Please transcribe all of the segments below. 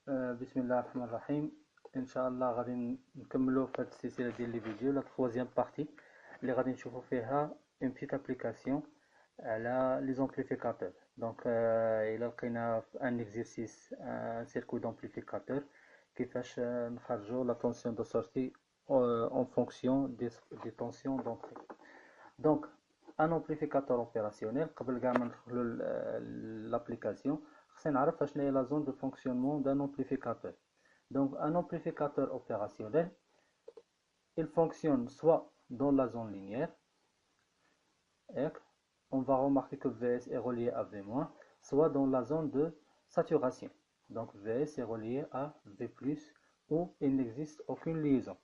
بسم الله الرحمن الرحيم. ان شاء الله غادي نكملوا في هذه السلسله ديال لي فيديو لا troisième partie اللي غادي نشوفوا فيها une petite application على لي زامبليفيكاتور. دونك الا لقينا في ان اكزرسيس ان سيركوي دامبليفيكاتور كيفاش نخرجوا لا طونسيون دو سورتي en fonction des tensions d'entrée. Donc un amplificateur opérationnel قبل كاع ما ندخلوا l'application خصنا نعرف شنو هي la zone de fonctionnement d'un amplificateur. Donc un amplificateur opérationnel, il fonctionne soit dans la zone linéaire, et on va remarquer que Vs est relié à V-, soit dans la zone de saturation. Donc Vs est relié à V+, où il n'existe aucune liaison.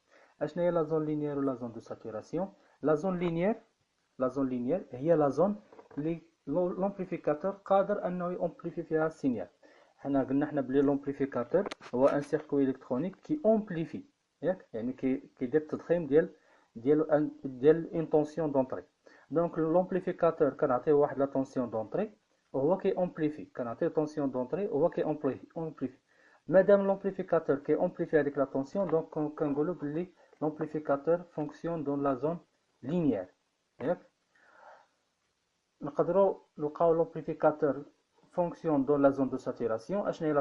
شنو هي la zone linéaire ou la zone de saturation? La zone linéaire هي la zone اللي l'amplificateur قادر انه يامبليفي فيها السينيال. حنا قلنا حنا بلي لامبليفيكاتور هو ان سيركوي الكترونيك كي امبليفي، ياك يعني كيدير التضخيم ديال اون طونسيون دونطري. دونك لامبليفيكاتور كنعطيه واحد لا طونسيون دونطري وهو كي امبليفي، كنعطيه طونسيون دونطري وهو كي امبليفي. مادام لامبليفيكاتور كي امبليفي هذيك لا طونسيون دونك كنقولوا بلي لامبليفيكاتور فونكسيون دون لا زون لينيير. ياك نقدروا نلقاو لامبليفيكاتور fonctionne dans la zone de saturation. اشنو هي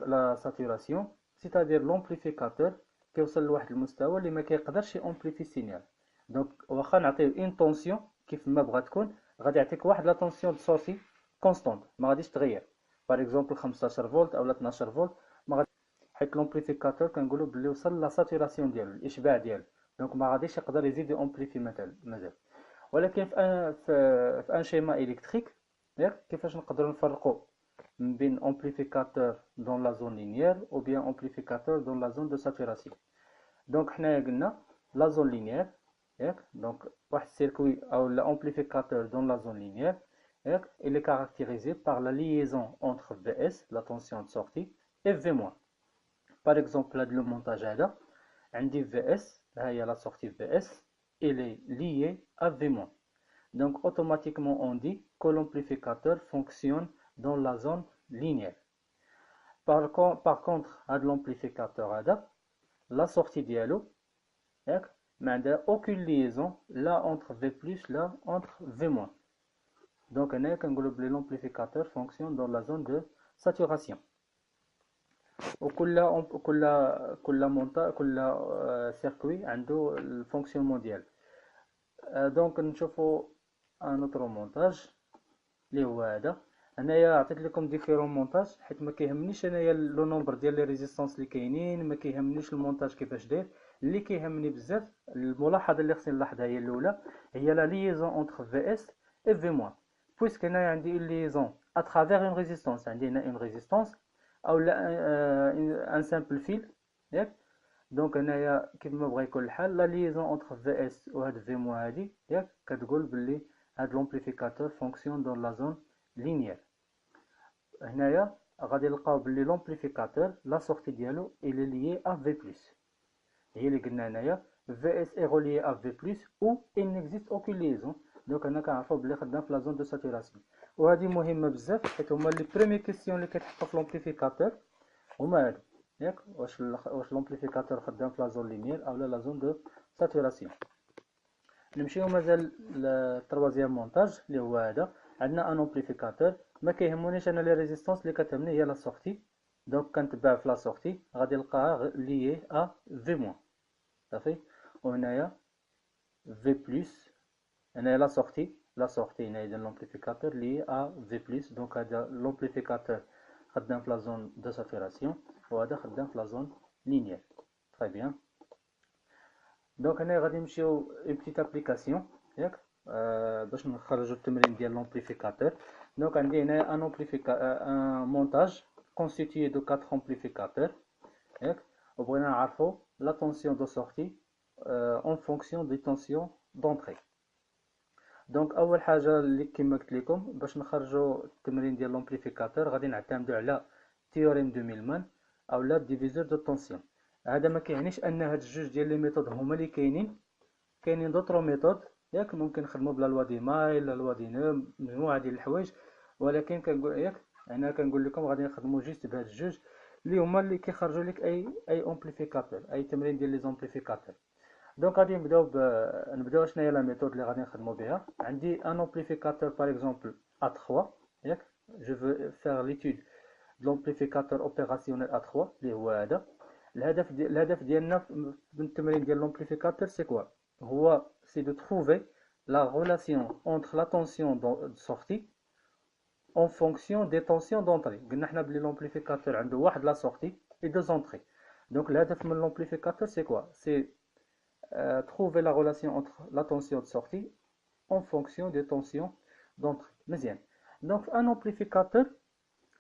لا saturation؟ c'est-à-dire l'amplificateur كيوصل لواحد المستوى اللي ما كيقدرش يامبليفي السينيال. دونك واخا نعطيه اون طونسيون كيف ما بغات تكون غادي يعطيك واحد لا طونسيون دو سورتي كونستونت ما غاديش تغير. باغ اكزومبل 15 فولت اولا 12 فولت ما غادي، حيت لامبليفيكاتور كنقولوا بلي وصل لا ساتوراسيون ديالو الاشباع ديالو، دونك ما غاديش يقدر يزيد يامبليفي مازال. ولكن في ان شيما الكتريك ياك كيفاش نقدروا نفرقوا بين امبليفيكاتور دون لا زون لينيير ou bien amplificateur dans la zone de saturation. دونك حنايا قلنا لا زون لينيير ياك، دونك واحد السيركوي او l'amplificateur dans la zone linéaire ياك il est caractérisé par la liaison entre Vs la tension de sortie et V-. par exemple هاد لو مونتاج هذا عندي Vs، ها هي لا sortie Vs il est lié à V-. Donc automatiquement on dit que l'amplificateur fonctionne dans la zone linéaire. Par contre, à l'amplificateur, la sortie dialogue, il n'y a aucune liaison là entre V+, là entre V-. Donc l'amplificateur fonctionne dans la zone de saturation. كل circuit عنده الفونكسيونمون ديالو. دونك نشوفوا ان اوتر مونتاج اللي هو هذا. انايا عطيت لكم ديفيرون مونتاج حيت ما كيهمنيش انايا لو نومبر ديال لي ريزيستانس اللي كاينين، ما كيهمنيش المونتاج كيفاش داير. اللي كيهمني بزاف الملاحظه اللي خصني نلاحظها هي الاولى، هي لا ليزون اونتر في اس اي في موان. بويسك هنايا عندي اون ليزون ا ترافير اون ريزيستانس، عندي هنا اون ريزيستانس او لا ان سامبل فيل ياك. دونك هنايا كيف ما بغا يكون الحال لا ليزون اونتر في اس وهاد في موان هادي ياك كتقول بلي هاد لامبليفيكاتور فونكسيون دون لا زون لينيير. هنايا غادي نلقاو بلي لامبليفيكاتور لا سورتي ديالو الي ليي ا في بلس، هي اللي قلنا هنايا في اس اي غوليي ا في بلس او il n'existe aucune liaison. دونك هنا كنعرفو بلي خدام في لا زون دو ساتوراسيون. وهذه مهمه بزاف حيت هما لي بريمي كيسيون اللي كيتحطوا في لامبليفيكاتور هما هادو ياك، واش لامبليفيكاتور خدام في لا زون لينيير او لا زون دو ساتوراسيون. نمشيو مازال للتروازيام مونتاج اللي هو هذا. عندنا ان امبليفيكاتور ما كيهمونيش انا لي ريزيستانس اللي كتهمني هي لا سورتي، دونك كنتبع في لا سورتي غادي نلقاها ليي ا في موان صافي. وهنايا في بلس، هنايا لا سورتي هنا اذا لامبليفيكاتور ليي ا في بلس. دونك هذا لامبليفيكاتور خدام في لا زون دو ساتوراسيون وهذا خدام في لا زون لينيير. تري بيان. دونك هنا غادي نمشيو اون بتيت ابليكاسيون ياك باش نخرجوا التمرين ديال لامبليفيكاتور. دونك عندي هنا ان مونتاج constitué de 4 amplificateurs ياك، وبغينا نعرفوا لا طونسيون دو سورتي en fonction des tensions d'entrée. دونك اول حاجه اللي كما قلت لكم باش نخرجوا التمرين ديال لامبليفيكاتور غادي نعتمدوا على تيوريم دو ميلمان او لا ديفيزور دو طونسيون. هذا ما كيعنيش ان هاد الجوج ديال لي ميثود هما اللي كاينين دوطرو ميثود ياك، ممكن نخدموا بلا لوا دي مايل لا لوا دي نو مجموعه ديال الحوايج، ولكن كنقول ياك انا كنقول لكم غادي نخدموا جيست بهاد الجوج اللي هما اللي كيخرجوا لك اي امبليفيكاتور، اي تمرين ديال لي زامبليفيكاتور. دونك غادي نبداو شناهي لا ميثود اللي غادي نخدمو بها. عندي ان امبليفيكاتور باغ اكزومبل A3 ياك، جو فو فير ليتود de l'amplificateur opérationnel A3 اللي هو هذا. الهدف ديالنا من التمرين ديال l'amplificateur سي كوا؟ هو سي دو trouver la relation entre la tension de sortie en fonction des tensions d'entrée. قلنا حنا بلي l'amplificateur عنده واحد لا sortie et deux entrées. Donc الهدف من l'amplificateur c'est quoi? C'est trouver la relation entre la tension de sortie en fonction des tensions d'entrée. مزيان. Donc un amplificateur،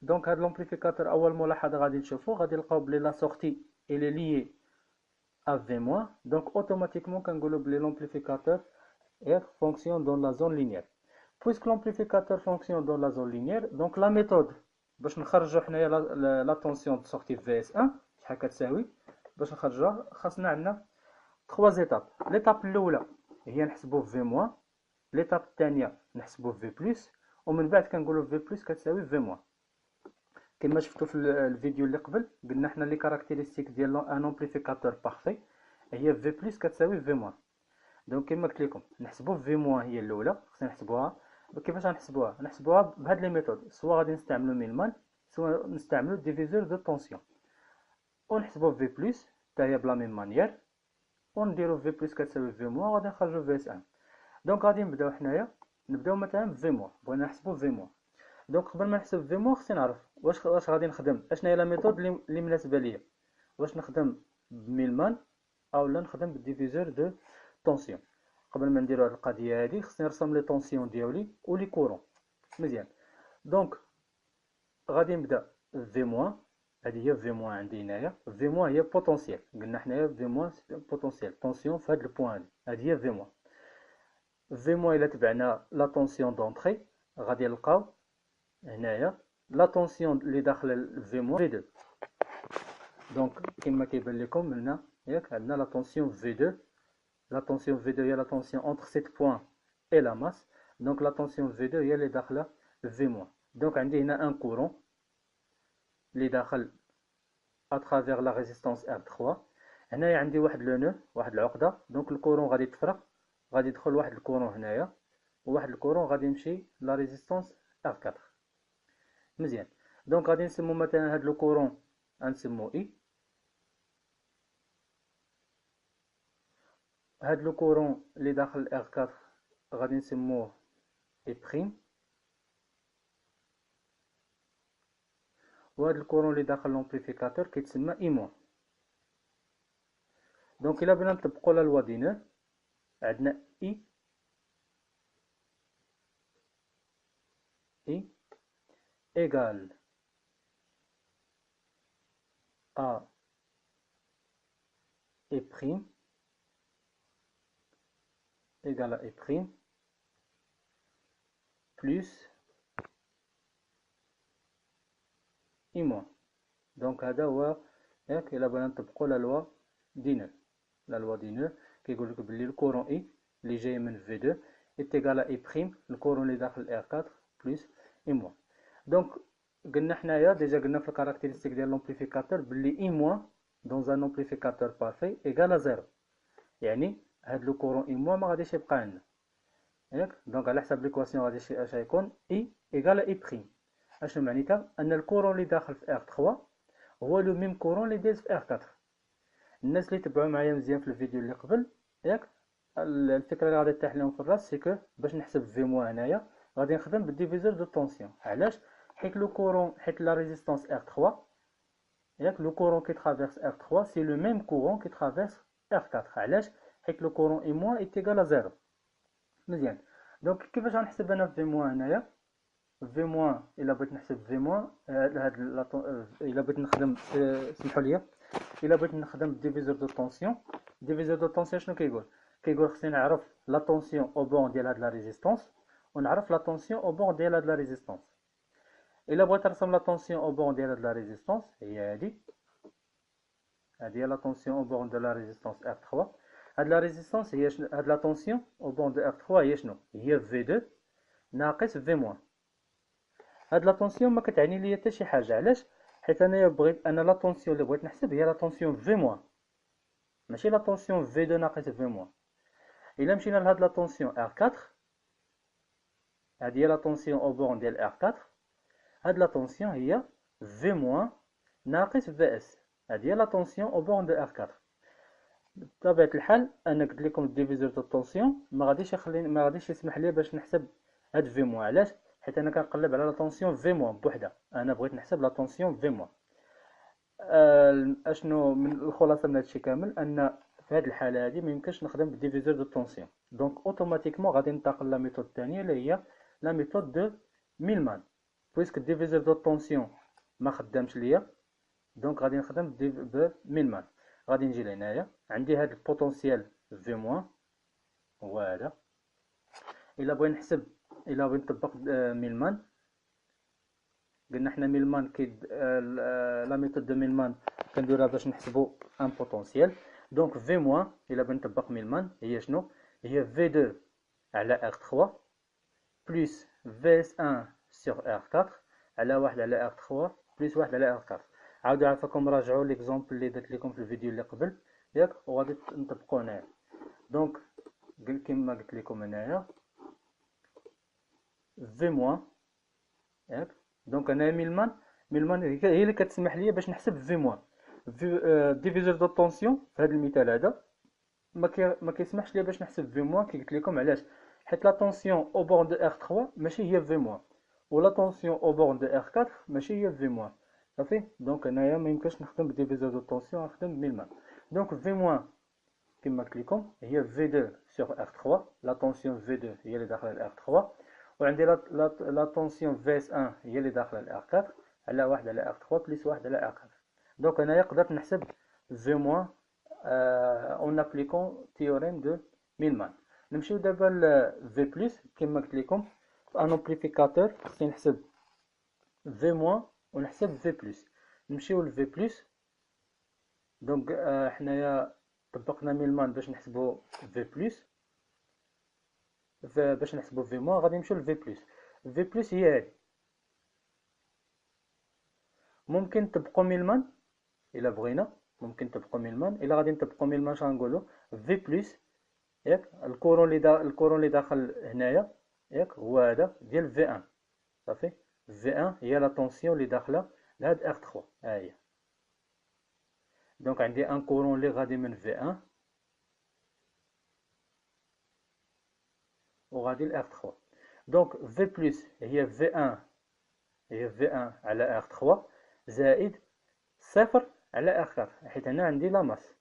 donc هذا l'amplificateur اول ملاحظه غادي نشوفوا، غادي نلقاو بلي لا sortie elle est liée à V-. Donc automatiquement كنقولوا بلي l'amplificateur fonctionne dans la zone linéaire. Puisque l'amplificateur fonctionne dans la zone linéaire, donc la méthode باش نخرجوا حنايا لا tension de sortie VS1 شحال كتساوي، باش نخرجوها خاصنا عندنا 3 étapes. l'étape الاولى هي نحسبوا V-، l'étape الثانيه نحسبوا V+، ومن بعد كنقولوا V+ كتساوي V-. كما شفتوا في الفيديو اللي قبل قلنا حنا لي كاركتيرستيك ديال ان امبليفيكاتور بارفي هي V+ كتساوي V-. دونك كما قلت لكم نحسبوا V- هي الاولى، خصنا نحسبوها. كيفاش غنحسبوها؟ نحسبوها بهاد لي ميثود، سواء غادي نستعملوا ميلمان سواء نستعملوا ديفيزور دو طونسيون، ونحسبوا V+ حتى هي بلا ميم مانيير، ونديروا V+ كتساوي V- وغادي نخرجوا VS1. دونك غادي نبداو حنايا، نبداو مثلا V-، بغينا نحسبوا V-. دونك قبل ما نحسب V- خصني نعرف واش غادي نخدم، اشنا هي لا ميثود اللي مناسبه ليا، واش نخدم بميلمان اولا نخدم بالديفيزور دو طونسيون. قبل ما نديرو هاد القضيه هادي خصني نرسم لي طونسيون ديالي و لي كورون. مزيان. دونك غادي نبدا V-، هادي هي V- عندي هنايا. V- هي بوتونسييل، قلنا حنايا V- بوتونسييل طونسيون في هاد البوان هادي هي V-. V- الا تبعنا لا طونسيون دونطري غادي نلقاو هنايا لا طونسيون اللي داخل V- V2. دونك كما كيبان لكم هنا ياك عندنا لا طونسيون V2. La tension V2 هي la tension entre cette point et la masse. Donc la tension V2 هي اللي داخله V-. Donc عندي هنا un courant اللي داخل à travers la résistance R3. هنايا عندي واحد لو نو، واحد العقده. دونك الكورون غادي يتفرق، غادي يدخل واحد الكورون هنايا وواحد الكورون غادي يمشي لا ريزيستانس R4. مزيان. دونك غادي نسمو مثلا هاد لو كورون غنسمو I. هاد لو كورون اللي داخل R4 غادي نسموه I'، وهاد الكورون اللي داخل لومبليفيكاتور كيتسمى I-. دونك الا بغينا نطبقوا لا لوا دي نو عندنا I égale à I' égale à I' plus I-. دونك هذا هو ياك الا بغينا نطبقوا لا لوا دي نو. لا لوا دي نو كيقول لك بلي الكورون I اللي جاي من V2 est égal à I'، الكورون اللي داخل R4 plus I-. دونك قلنا حنايا ديجا قلنا في الكاركتيرستيك ديال لومبليفيكاتور بلي I- dans un amplificateur parfait égal à 0. يعني هاد لو كورون I- ما غاديش يبقى عندنا ياك. دونك على حسب ليكواسيون غادي اش غيكون I égal à I'. اشنو معنيتها؟ ان الكورون اللي داخل في R3 هو لو ميم كورون اللي دايز في R4. الناس اللي تبعوا معايا مزيان في الفيديو اللي قبل ياك، الفكره اللي غادي تطيح لهم في الراس سي كو باش نحسب V- هنايا غادي نخدم بالديفيزور دو طونسيون. علاش؟ حيت لو كورون، حيت لا ريزيستانس R3 ياك لو كورون كي ترافيرس R3 سي لو ميم كورون كي ترافيرس R4. علاش؟ حيت لو كورون I- est égal à 0. مزيان. دونك كيفاش غنحسب انا V- هنايا؟ V- الا بغيت نحسب V- هاد الا بغيت نخدم سمحوا لي، الا بغيت نخدم ديفيزور دو طونسيون. ديفيزور دو طونسيون شنو كيقول؟ كيقول خصني نعرف لا طونسيون او بون ديال هاد لا ريزيستانس ونعرف لا طونسيون او بون ديال هاد لا ريزيستانس. الا بغيت نرسم لا طونسيون او بون ديال هاد لا ريزيستانس هي هادي هي لا طونسيون او بون دو لا ريزيستانس R3. هاد لا ريزيستانس هي شنو؟ هاد لا طونسيون او بون دو R3 هي شنو؟ هي V2 ناقص V-. هاد لا طونسيون ما كتعني ليا حتى شي حاجه. علاش؟ حيت انايا بغيت انا لا طونسيون اللي بغيت نحسب هي لا طونسيون في موان، ماشي لا طونسيون في دو ناقص في موان. الا مشينا لهاد لا طونسيون ار 4، هادي هي لا طونسيون او بورن ديال ار 4، هاد لا طونسيون هي في موان ناقص في اس، هادي هي لا طونسيون او بورن دو ار 4. بطبيعة الحال انا قلت لكم الديفيزور دو طونسيون ما غاديش يسمح لي باش نحسب هاد في موان. علاش؟ حيت انا كنقلب على لا طونسيون في موان بوحدها، انا بغيت نحسب لا طونسيون في موان. اشنو من الخلاصه من هادشي كامل؟ ان في هاد الحاله هادي ما يمكنش نخدم بالديفيزور دو طونسيون، دونك اوتوماتيكمون غادي ننتقل لا ميثود الثانيه اللي هي لا ميثود دو ميلمان. بويسك الديفيزور دو طونسيون ما خدامش ليا، دونك غادي نخدم بميلمان. غادي نجي لهنايا عندي هاد البوتونسيال في موان هو هذا. الا بغيت نحسب، الا بغيت نطبق ميلمان، قلنا حنا ميلمان لا ميثود دو ميلمان كنديرها باش نحسبوا ان بوتونسيال. دونك في موان الا بغيت نطبق ميلمان هي شنو؟ هي في 2 على ار 3 بلس في اس 1 سور ار 4 على 1 على ار 3 بلس 1 على ار 4. عاودوا عافاكم راجعوا ليكزومبل اللي درت لكم في الفيديو اللي قبل ياك، وغادي نطبقوا هنايا. دونك كما قلت لكم هنايا في موان ياك. دونك انا ميلمان هي اللي كتسمح لي باش نحسب في موان. في ديفيزور دو طونسيون في هذا المثال هذا ما كيسمحش لي باش نحسب في موان، كي قلت لكم علاش؟ حيت لا طونسيون او بورن دو ار 3 ماشي هي في موان، ولا طونسيون او بورن دو ار 4 ماشي هي في موان. صافي. دونك انايا ما يمكنش نخدم بديفيزور دو طونسيون، نخدم ميلمان. دونك في موان كما قلت لكم هي في 2 سور ار 3، لا طونسيون في 2 هي اللي داخله الار 3، وعندي لا طونسيون في اس 1 هي اللي داخله الار 4 على 1 على ار 3 بلس 1 على ار 4. دونك انايا قدرت نحسب في موان اون ابليكون تيوريم دو ميلمان. نمشيو دابا ل في بلس. كما قلت لكم ان امبليفيكاتور خصني نحسب في موان ونحسب في بلس. نمشيو ل في بلس. دونك حنايا طبقنا ميلمان باش نحسبو في بلس، باش نحسبو في موان غادي نمشيو ل في بلس. في بلس هي هادي. ممكن نطبقو ميلمان الا بغينا، ممكن نطبقو ميلمان. الا غادي نطبقو ميلمان شغنقولو في بلس ياك الكورون اللي داخل هنايا ياك هو هذا ديال في 1. صافي. في 1 هي لا طونسيون اللي داخله لهاد ار 3 ها هي. دونك عندي ان كورون اللي غادي من في 1 وغادي ل ار 3. دونك في بلس هي في 1 على ار 3 زائد صفر على ار 4، حيت هنا عندي لا ماس.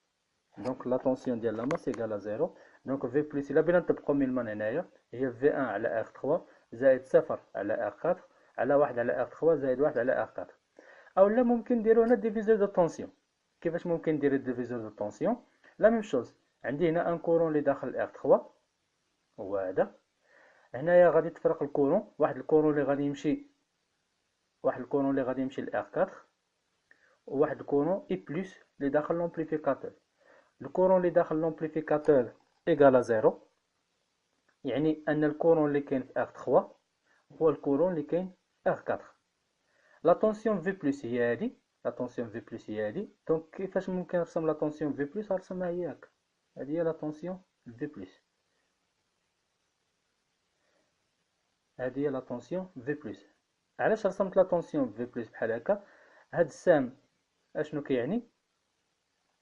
دونك لا طونسيون ديال لا ماس ايكال زيرو. دونك في بلس الا بغينا نطبقو ميلمان هنايا هي في 1 على ار 3 زائد صفر على ار 4 على 1 على ار 3 زائد 1 على ار 4. اولا ممكن نديرو هنا ديفيزور دو طونسيون. كيفاش ممكن ندير الديفيزور دو طونسيون؟ لا ميم شوز. عندي هنا ان كورون اللي داخل ار 3 هو هذا. هنايا غادي تفرق الكورون، واحد الكورون اللي غادي يمشي لار 4، وواحد الكورون اي بلس اللي داخل لومبليفيكاتور. الكورون اللي داخل لومبليفيكاتور ايكالا زيرو، يعني ان الكورون اللي كاين في ار 3 هو الكورون اللي كاين ار 4. لا طونسيون في بلس هي هادي، دونك كيفاش ممكن نرسم لا طونسيون في بلس؟ غنرسمها هي هكا. هادي هي لا طونسيون في بلس، هادي هي لا طونسيون في بلس. علاش رسمت لا طونسيون في بلس بحال هكا؟ هاد السام اشنو كيعني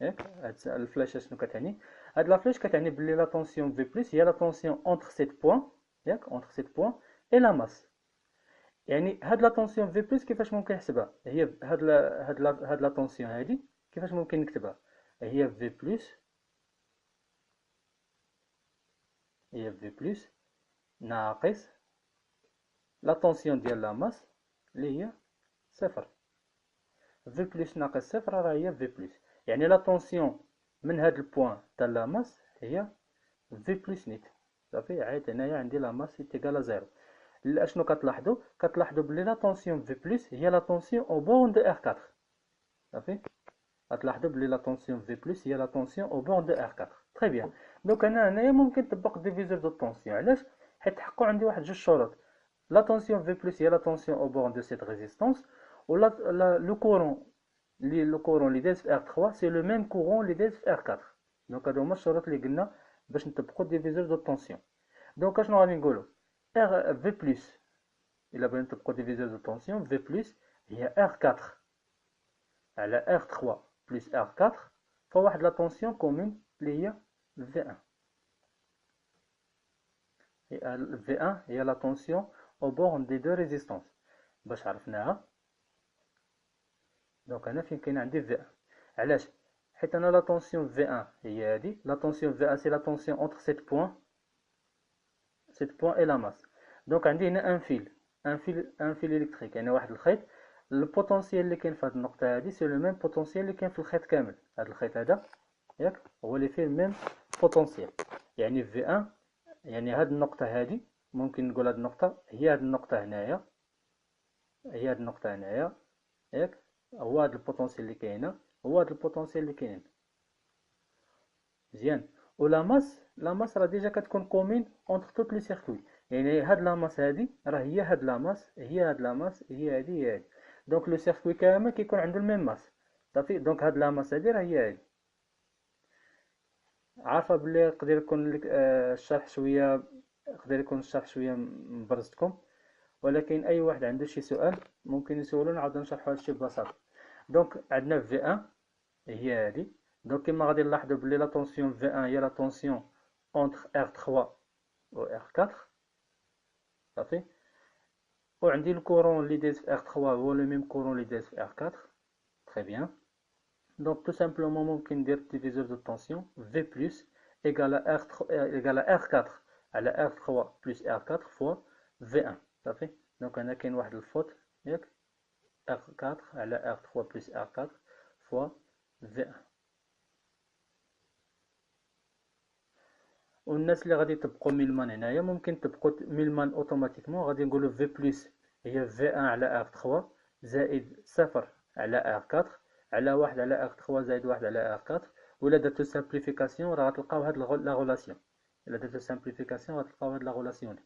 ياك؟ هاد الفلاش اشنو كتعني؟ هاد لا فلاش كتعني بلي لا طونسيون في بلس هي لا طونسيون اونتر سيت بوين ياك، اونتر سيت بوين اي لا ماس. يعني هاد لا طونسيون في بلس كيفاش ممكن نحسبها؟ هي هاد لا طونسيون هادي كيفاش ممكن نكتبها؟ هي في بلس، ناقص لا طونسيون ديال لا ماس اللي هي صفر. في بلس ناقص صفر راه هي في بلس. يعني لا طونسيون من هاد البوان تاع لا ماس هي في بلس نيت. صافي. عاد هنايا عندي لا ماس ايكال زيرو. اشنو كتلاحظوا؟ بلي لا طونسيون في بلس هي لا طونسيون او بورن دو ار 4. صافي. غتلاحظوا بلي لا طونسيون في بلس هي لا طونسيون او بورن دو ار 4. تري بيان. دونك انا هنايا ممكن نطبق ديفيزور دو طونسيون. علاش؟ حيت تحققوا عندي واحد جوج شروط. لا طونسيون في بلس هي لا طونسيون او بورن دو سيت ريزيستانس، Le courant اللي داز في R3 c'est le même courant اللي داز في R4. دونك هادو هما الشروط اللي قلنا باش نطبقوا ديفيزور دو طونسيون. دونك اشنو غادي نقولوا؟ R V بلس إلا بغينا نطبقوا ديفيزور دو طونسيون V بلس هي R4 على R3 بلس R4 فواحد لا طونسيون كومون اللي هي V1. V1 هي لا طونسيون au borne des deux résistances. باش عرفناها دونك هنا فين كاين عندي V1. علاش؟ حيت انا لا طونسيون V1 هي هادي. لا طونسيون V1 سي لا طونسيون entre cette point et la masse. دونك عندي هنا ان فيل الكتريك، يعني واحد الخيط. البوتونسيال اللي كاين في هاد النقطه هادي سي لو ميم بوتونسيال اللي كاين في الخيط كامل. هاد الخيط هذا ياك هو اللي فيه ميم بوتونسيال. يعني V1 يعني هاد النقطه هادي ممكن نقول هاد النقطه هي هاد النقطه هنايا، هي هاد النقطه هنايا ياك هو هاد البوتونسيال اللي كاينه، هو هاد البوتونسيال اللي كاين مزيان. ولا ماس راه ديجا كتكون كومين اونتر توت لي سيركوي. يعني هاد لا ماس هادي راه هي هاد لا ماس هي هاد لا ماس هي هادي هي هادي. دونك لو سيركوي كامل كيكون عنده الميم ماس صافي. دونك هاد لا ماس هادي راه هي هادي. عارفه بلي يقدر يكون الشرح شويه، يقدر يكون الشرح شويه مبرزتكم، ولكن اي واحد عنده شي سؤال ممكن يسولو نعاود نشرحوا هادشي ببساطه. دونك عندنا في 1 هي هادي. دونك كما غادي نلاحظوا بلي لا طونسيون في 1 هي لا طونسيون entre R3 و R4 صافي. وعندي الكورون اللي دايز في R3 هو لو ميم كورون اللي دايز في R4. تري بيان. دونك تو سامبلومون ممكن ندير ديفيزور دو طونسيون V بلس ايكال R4 على R3 بلس R4 فوا V1 صافي. دونك هنا كاين واحد الفوت ياك R4 على R3 بلس R4 فوا V1. والناس اللي غادي يطبقوا ميلمان هنايا ممكن تطبقوا ميلمان اوتوماتيكمون. غادي نقولوا في بلس هي في 1 على R3 زائد 0 على R4 على 1 على R3 زائد 1 على R4. ولا درتو سامبليفيكاسيون راه غتلقاو هاد لا غولاسيون. الا درتو سامبليفيكاسيون غتلقاو هاد لا غولاسيون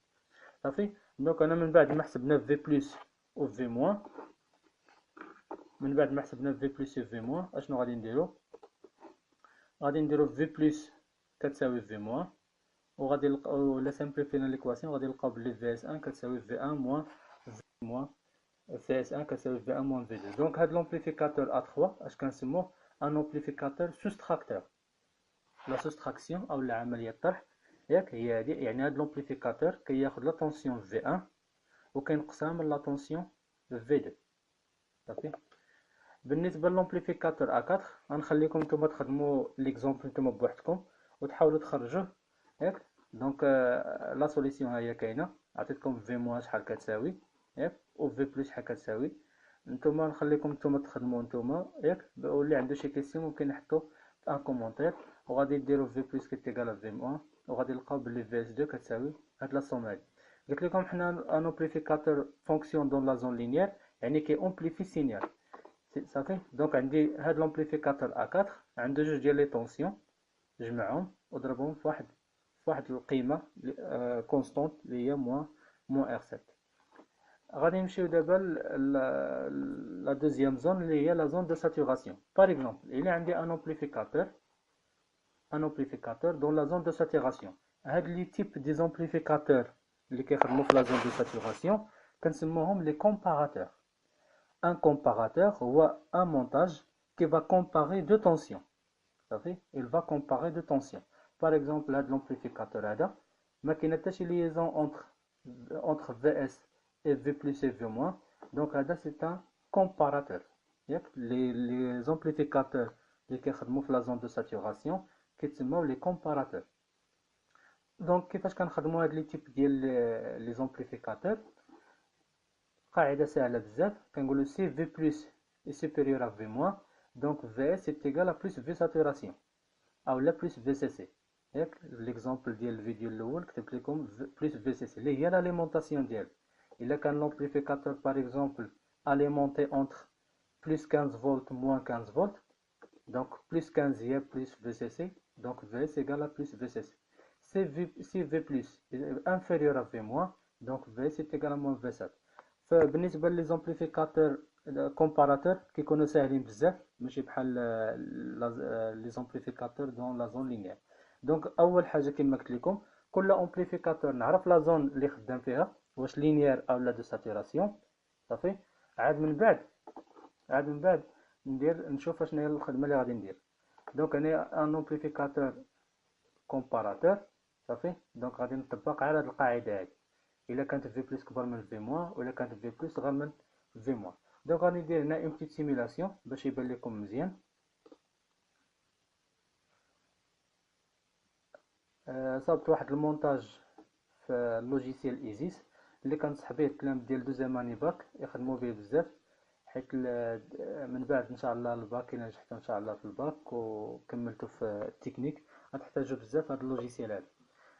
صافي. دونك انا من بعد ما حسبنا في بلس و في موان، من بعد ما حسبنا في بلس و في موان اشنو غادي نديرو؟ غادي نديرو في بلس كتساوي في موان، وغادي نلقاو لا سامبليفينا ليكواسيون غادي نلقاو بلي في اس 1 كتساوي في 1 موان في اس 1 كتساوي في 1 موان في 2. دونك هاد لومبليفيكاتور ا 3 اش كنسموه ان امبليفيكاتور سوستراكتور. لا سوستراكسيون او عمليه الطرح ياك هي هادي. يعني هاد لومبليفيكاتور كياخذ لا طونسيون في 1 وكينقسها من لا طونسيون في 2 صافي. بالنسبه للامبليفيكاتور A4 غنخليكم نتوما تخدموا ليكزومبل نتوما بوحدكم وتحاولوا تخرجوه ياك. دونك لا سوليسيون ها هي كاينه. عطيتكم في موان شحال كتساوي ياك و في بلس شحال كتساوي. نتوما نخليكم نتوما تخدموا نتوما ياك. واللي عنده شي كيسيون ممكن يحطو في ان كومونتير. وغادي ديروا في بلس كتيكال في موان وغادي نلقاو بلي في اس 2 كتساوي هاد لا سوم هادي. قلت لكم حنا ان امبليفيكاتور فونكسيون دون لا زون لينيير يعني كي امبليفي سينيال صافي. دونك عندي هاد لومبليفيكاتور A4 عنده جوج ديال لي طونسيون، جمعهم وضربهم في واحد القيمه كونستونت اللي هي موان ار 7. غادي نمشيو دابا لا دوزيام زون اللي هي لا زون دو ساتوراسيون. باغ اكزومبل الا عندي ان امبليفيكاتور دون لا زون دو ساتوراسيون. هاد لي تيب دي زامبليفيكاتور اللي كيخدموا في لا زون دو ساتوراسيون كنسموهم لي كومباراتور. Un comparateur ou un montage qui va comparer deux tensions. Il va comparer deux tensions. Par exemple, là de l'amplificateur هذا ما كاين حتى شي liaison entre VS et V plus et V moins. Donc هذا c'est un comparateur. Les amplificateurs اللي كيخدموا في la zone de saturation كيتسموا les comparateurs. Donc كيفاش كنخدموا هاد لي تيب ديال لي زامبليفيكاتور؟ قاعدة سهلة بزاف. كنقولو سي في بلس est supérieur à V moins donc VS est égal à plus V saturation أو لا plus VCC. ياك ليكزومبل ديال الفيديو الأول كتبت لكم plus VCC اللي هي l'alimentation ديالو. إلا كان l'amplificateur par exemple alimenté entre plus 15 volts moins 15 volts donc plus 15 هي plus VCC donc VS égale à plus VCC. Si V plus est inférieur à V moins donc VS est égal à moins V7. فبالنسبه لي زامبليفيكاتور كومباراتور كيكونوا ساهلين بزاف، ماشي بحال لي زامبليفيكاتور دون لا زون لينيير. دونك اول حاجه كما قلت لكم، كل امبليفيكاتور نعرف لا زون اللي خدام فيها، واش لينيير او لا دو ساتوراسيون. صافي. عاد من بعد نشوف شنو هي الخدمه اللي غادي ندير. دونك هنا ان امبليفيكاتور كومباراتور. صافي. دونك غادي نطبق على هذه القاعده هذه، الا كانت في بلس كبر من في موان ولا كانت في بلس غير من في موان. دونك غادي ندير هنا اون بتيت سيمولاسيون باش يبان لكم مزيان. صابت واحد المونتاج في اللوجيسيال ايزيس اللي كنصح به التلاميذ ديال دوزيام اني باك يخدموا به بزاف، حيت من بعد ان شاء الله الباك الا نجحتوا ان شاء الله في الباك وكملتوا في التكنيك غتحتاجوا بزاف هذا اللوجيسيال هذا.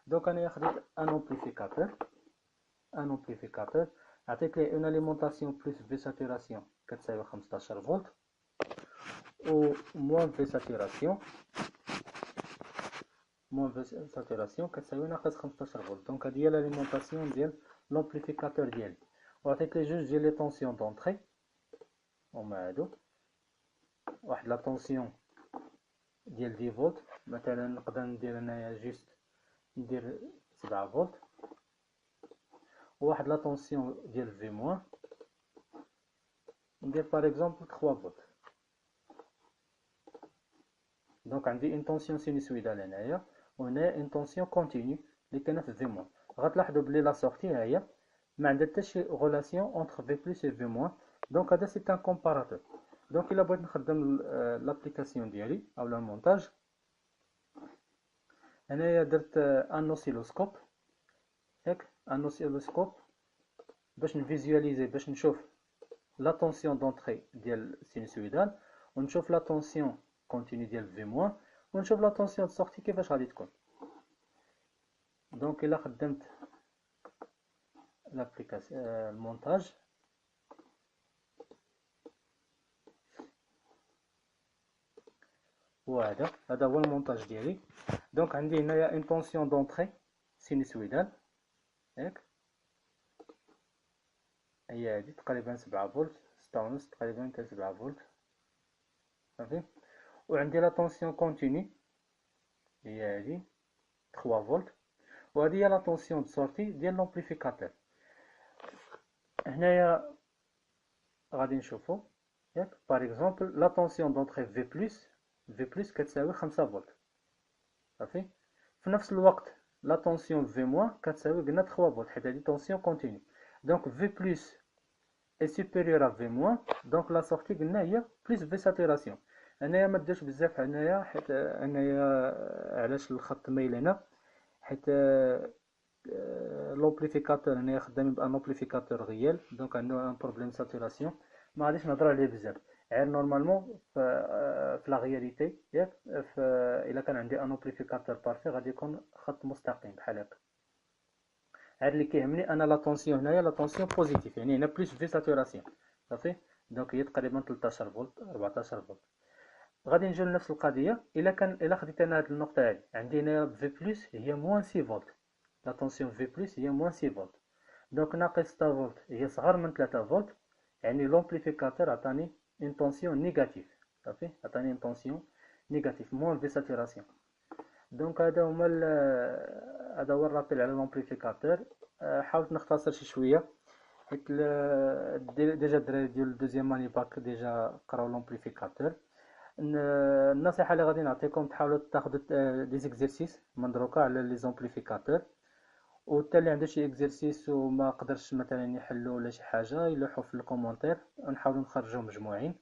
دونك انا خديت ان امبليفيكاتور عطيت ليه اون اليمونطاسيون بلس في ساتوراسيون كتساوي 15 فولت، و موان في ساتوراسيون كتساوي ناقص 15 فولت. دونك هذه هي الاليمونطاسيون ديال لومبليفيكاتور ديالي. وعطيت ليه جوج ديال لي طونسيون دونطري، هما هادو. واحد لا طونسيون ديال 10 فولت، مثلا نقدر ندير هنايا جوست ندير 7 فولت، وواحد لا طونسيون ديال في موان ندير باغ اكزومبل 3 فولت. دونك عندي اون طونسيون سينوسويدال هنايا، وهنا اون طونسيون كونتينيو اللي كاينه في في موان. غتلاحظوا بلي لا سورتي ها هي ما عندها حتى شي غولاسيون اونتر في بلس و في موان. دونك هذا سي ان كومباراتور. دونك الا بغيت نخدم لابليكاسيون ديالي او المونتاج، هنايا درت ان اوسيلوسكوب. ياك ان اوسيلوسكوب باش نفيزواليزي، باش نشوف لا طونسيون دونطري ديال سينوسويدال، ونشوف لا طونسيون كونتينيو ديال في موان، ونشوف لا طونسيون سورتي كيفاش غادي تكون. دونك الا خدمت لابليكاسيون المونتاج، هذا هو المونتاج ديالي. دونك عندي هنايا اون طونسيون دونطري سينوسويدال، ياك هي هادي تقريبا 7 فولت، 6.5 تقريبا حتى 7 فولت. صافي. وعندي لا طونسيون كونتيني هي هادي 3 فولت، وهذه هي لا طونسيون دو سورتي ديال لومبليفيكاتور. هنايا غادي نشوفو، ياك باغ اكزومبل لا طونسيون دونطري في بلس كتساوي 5 فولت. صافي. في نفس الوقت لا طونسيون في موان كتساوي قلنا 3 فولت، حيت هادي طونسيون كونتيني. دونك في بلس est supérieur à V moins، donc la sortie قلنا هي plus V saturation. هنايا ما ديرش بزاف هنايا، حيت هنايا علاش الخط مايل هنا، حيت لومبليفيكاتور هنايا خدامين بان امبليفيكاتور غيال، دونك عنده ان بروبليم ساتوراسيون ما غاديش نهضر عليه بزاف. غير نورمالمون في لا رياليتي، ياك الا كان عندي ان امبليفيكاتور بارفي غادي يكون خط مستقيم بحال هكا. هاد اللي كيهمني انا لا طونسيون هنايا لا طونسيون بوزيتيف، يعني هنا بلس في ساتوراسيون. صافي. دونك هي تقريبا 13 فولت 14 فولت. غادي نجيو لنفس القضيه، الا خديت انا هاد النقطه هادي عندي هنا في بلس هي موان 6 فولت، لا طونسيون في بلس هي موان 6 فولت. دونك ناقص 6 فولت هي صغر من 3 فولت، يعني لومبليفيكاتور عطاني اون طونسيون نيجاتيف. صافي. عطاني اون طونسيون نيجاتيف موان في ساتوراسيون. دونك هذا هو الرابيل على لومبليفيكاتور. حاولت نختصر شي شويه، حيت ديجا الدراري ديال دوزيام اني باك ديجا قراو لومبليفيكاتور. النصيحه اللي غادي نعطيكم تحاولوا تاخذوا دي زيكزيرسيس من دروكا على لي زومبليفيكاتور، وحتى اللي عنده شي اكزرسيس وما قدرش مثلا يحلو ولا شي حاجه يلوحوا في الكومونتير ونحاولوا نخرجوا مجموعين.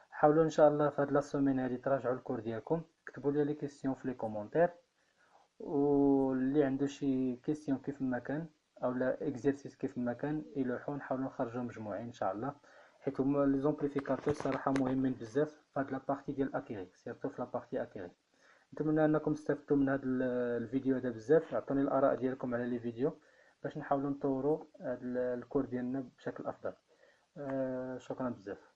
حاولوا ان شاء الله في هاد لا سومين هادي تراجعوا الكور ديالكم، كتبوا لي كيسيون في لي كومونتير، واللي عنده شي كيسيون كيف ما كان او لا اكزرسيس كيف ما كان يلوحوا، نحاولوا نخرجوا مجموعين ان شاء الله، حيت هما لي زومبليفيكاتور صراحه مهمين بزاف في هاد لا بارتي ديال اكيري، سيرتو في لا بارتي اكيري. نتمنى انكم استفدتوا من هذا الفيديو هذا بزاف. عطوني الاراء ديالكم على لي فيديو باش نحاولوا نطوروا هذا الكور ديالنا بشكل افضل. شكرا بزاف.